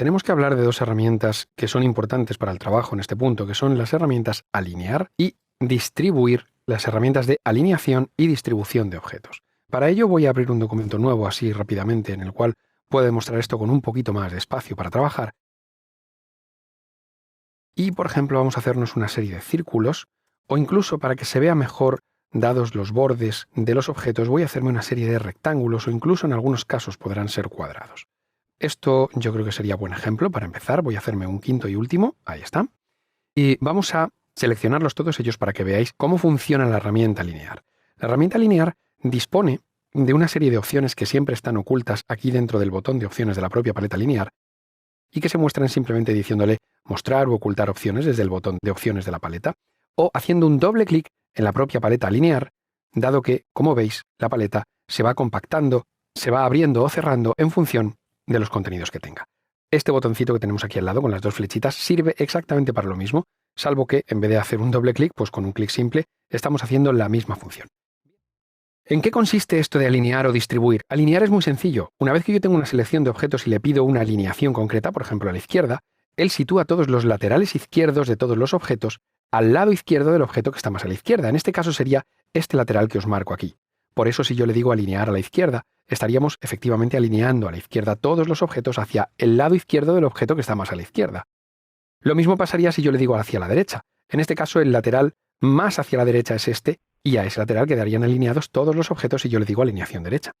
tenemos que hablar de dos herramientas que son importantes para el trabajo en este punto, que son las herramientas alinear y distribuir, las herramientas de alineación y distribución de objetos. Para ello voy a abrir un documento nuevo así rápidamente en el cual puedo demostrar esto con un poquito más de espacio para trabajar. Y, por ejemplo, vamos a hacernos una serie de círculos, o incluso para que se vea mejor, dados los bordes de los objetos, voy a hacerme una serie de rectángulos o incluso en algunos casos podrán ser cuadrados. Esto yo creo que sería buen ejemplo para empezar. Voy a hacerme un quinto y último, ahí está. Y vamos a seleccionarlos todos ellos para que veáis cómo funciona la herramienta linear. La herramienta linear dispone de una serie de opciones que siempre están ocultas aquí dentro del botón de opciones de la propia paleta linear y que se muestran simplemente diciéndole mostrar o ocultar opciones desde el botón de opciones de la paleta o haciendo un doble clic en la propia paleta linear, dado que, como veis, la paleta se va compactando, se va abriendo o cerrando en función de los contenidos que tenga. Este botoncito que tenemos aquí al lado con las dos flechitas sirve exactamente para lo mismo, salvo que en vez de hacer un doble clic, pues con un clic simple estamos haciendo la misma función. ¿En qué consiste esto de alinear o distribuir? Alinear es muy sencillo. Una vez que yo tengo una selección de objetos y le pido una alineación concreta, por ejemplo a la izquierda, él sitúa todos los laterales izquierdos de todos los objetos al lado izquierdo del objeto que está más a la izquierda. En este caso sería este lateral que os marco aquí. Por eso si yo le digo alinear a la izquierda, estaríamos efectivamente alineando a la izquierda todos los objetos hacia el lado izquierdo del objeto que está más a la izquierda. Lo mismo pasaría si yo le digo hacia la derecha. En este caso el lateral más hacia la derecha es este, y a ese lateral quedarían alineados todos los objetos si yo le digo alineación derecha.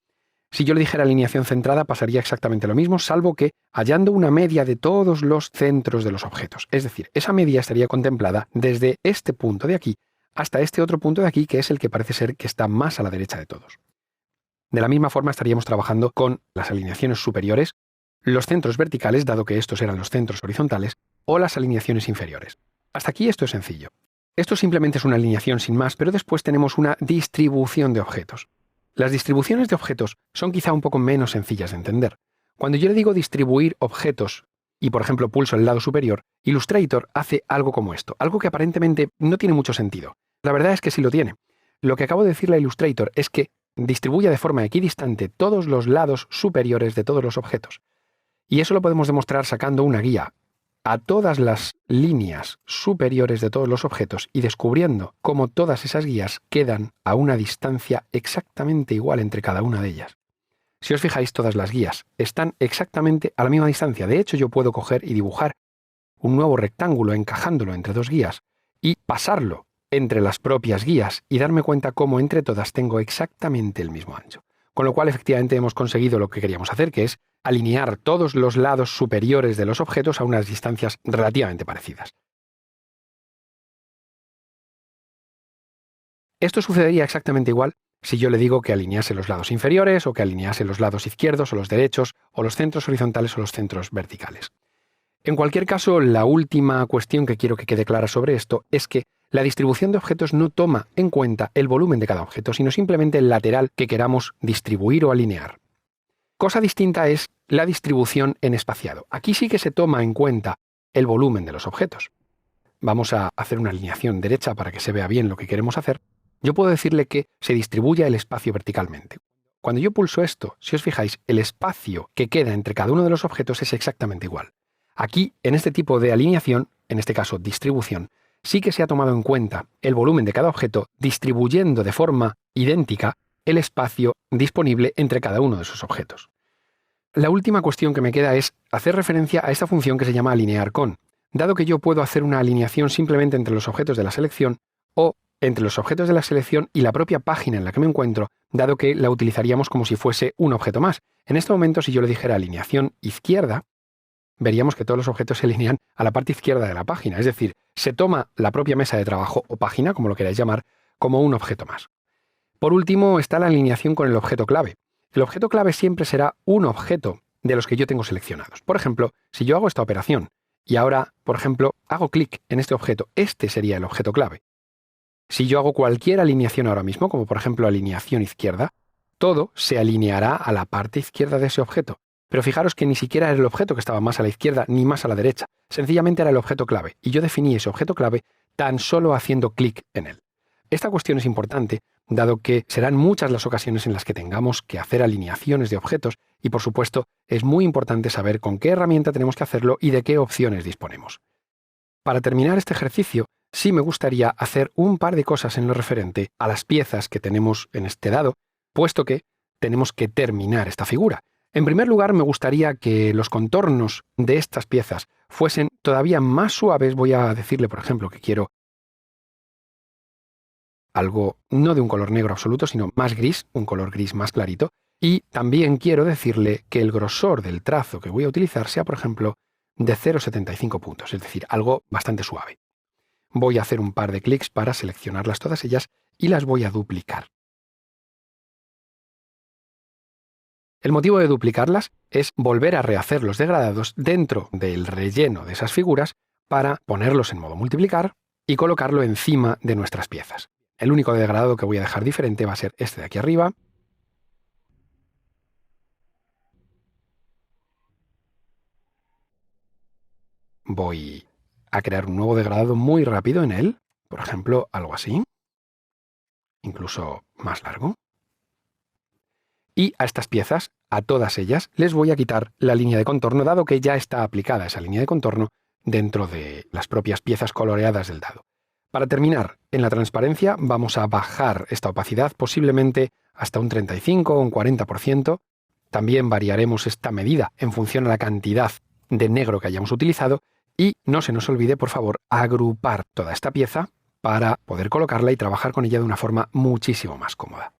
Si yo le dijera alineación centrada pasaría exactamente lo mismo, salvo que hallando una media de todos los centros de los objetos. Es decir, esa media estaría contemplada desde este punto de aquí hasta este otro punto de aquí, que es el que parece ser que está más a la derecha de todos. De la misma forma estaríamos trabajando con las alineaciones superiores, los centros verticales, dado que estos eran los centros horizontales, o las alineaciones inferiores. Hasta aquí esto es sencillo. Esto simplemente es una alineación sin más, pero después tenemos una distribución de objetos. Las distribuciones de objetos son quizá un poco menos sencillas de entender. Cuando yo le digo distribuir objetos y, por ejemplo, pulso el lado superior, Illustrator hace algo como esto, algo que aparentemente no tiene mucho sentido. La verdad es que sí lo tiene. Lo que acabo de decirle a Illustrator es que distribuya de forma equidistante todos los lados superiores de todos los objetos. Y eso lo podemos demostrar sacando una guía a todas las líneas superiores de todos los objetos y descubriendo cómo todas esas guías quedan a una distancia exactamente igual entre cada una de ellas. Si os fijáis, todas las guías están exactamente a la misma distancia. De hecho, yo puedo coger y dibujar un nuevo rectángulo encajándolo entre dos guías y pasarlo entre las propias guías y darme cuenta cómo entre todas tengo exactamente el mismo ancho. Con lo cual, efectivamente, hemos conseguido lo que queríamos hacer, que es alinear todos los lados superiores de los objetos a unas distancias relativamente parecidas. Esto sucedería exactamente igual si yo le digo que alinease los lados inferiores o que alinease los lados izquierdos o los derechos o los centros horizontales o los centros verticales. En cualquier caso, la última cuestión que quiero que quede clara sobre esto es que la distribución de objetos no toma en cuenta el volumen de cada objeto, sino simplemente el lateral que queramos distribuir o alinear. Cosa distinta es la distribución en espaciado. Aquí sí que se toma en cuenta el volumen de los objetos. Vamos a hacer una alineación derecha para que se vea bien lo que queremos hacer. Yo puedo decirle que se distribuya el espacio verticalmente. Cuando yo pulso esto, si os fijáis, el espacio que queda entre cada uno de los objetos es exactamente igual. Aquí, en este tipo de alineación, en este caso distribución, sí que se ha tomado en cuenta el volumen de cada objeto distribuyendo de forma idéntica el espacio disponible entre cada uno de esos objetos. La última cuestión que me queda es hacer referencia a esta función que se llama alinear con, dado que yo puedo hacer una alineación simplemente entre los objetos de la selección o entre los objetos de la selección y la propia página en la que me encuentro, dado que la utilizaríamos como si fuese un objeto más. En este momento, si yo le dijera alineación izquierda, veríamos que todos los objetos se alinean a la parte izquierda de la página, es decir, se toma la propia mesa de trabajo o página, como lo queráis llamar, como un objeto más. Por último, está la alineación con el objeto clave. El objeto clave siempre será un objeto de los que yo tengo seleccionados. Por ejemplo, si yo hago esta operación y ahora, por ejemplo, hago clic en este objeto, este sería el objeto clave. Si yo hago cualquier alineación ahora mismo, como por ejemplo alineación izquierda, todo se alineará a la parte izquierda de ese objeto. Pero fijaros que ni siquiera era el objeto que estaba más a la izquierda ni más a la derecha. Sencillamente era el objeto clave. Y yo definí ese objeto clave tan solo haciendo clic en él. Esta cuestión es importante, dado que serán muchas las ocasiones en las que tengamos que hacer alineaciones de objetos Y por supuesto, es muy importante saber con qué herramienta tenemos que hacerlo y de qué opciones disponemos. Para terminar este ejercicio, sí me gustaría hacer un par de cosas en lo referente a las piezas que tenemos en este dado, puesto que tenemos que terminar esta figura. En primer lugar, me gustaría que los contornos de estas piezas fuesen todavía más suaves. Voy a decirle, por ejemplo, que quiero algo no de un color negro absoluto, sino más gris, un color gris más clarito. Y también quiero decirle que el grosor del trazo que voy a utilizar sea, por ejemplo, de 0,75 puntos, es decir, algo bastante suave. Voy a hacer un par de clics para seleccionarlas todas ellas y las voy a duplicar. El motivo de duplicarlas es volver a rehacer los degradados dentro del relleno de esas figuras para ponerlos en modo multiplicar y colocarlo encima de nuestras piezas. El único degradado que voy a dejar diferente va a ser este de aquí arriba. Voy a crear un nuevo degradado muy rápido en él, por ejemplo, algo así, incluso más largo. Y a estas piezas, a todas ellas, les voy a quitar la línea de contorno, dado que ya está aplicada esa línea de contorno dentro de las propias piezas coloreadas del dado. Para terminar, en la transparencia vamos a bajar esta opacidad posiblemente hasta un 35 o un 40%. También variaremos esta medida en función a la cantidad de negro que hayamos utilizado y no se nos olvide, por favor, agrupar toda esta pieza para poder colocarla y trabajar con ella de una forma muchísimo más cómoda.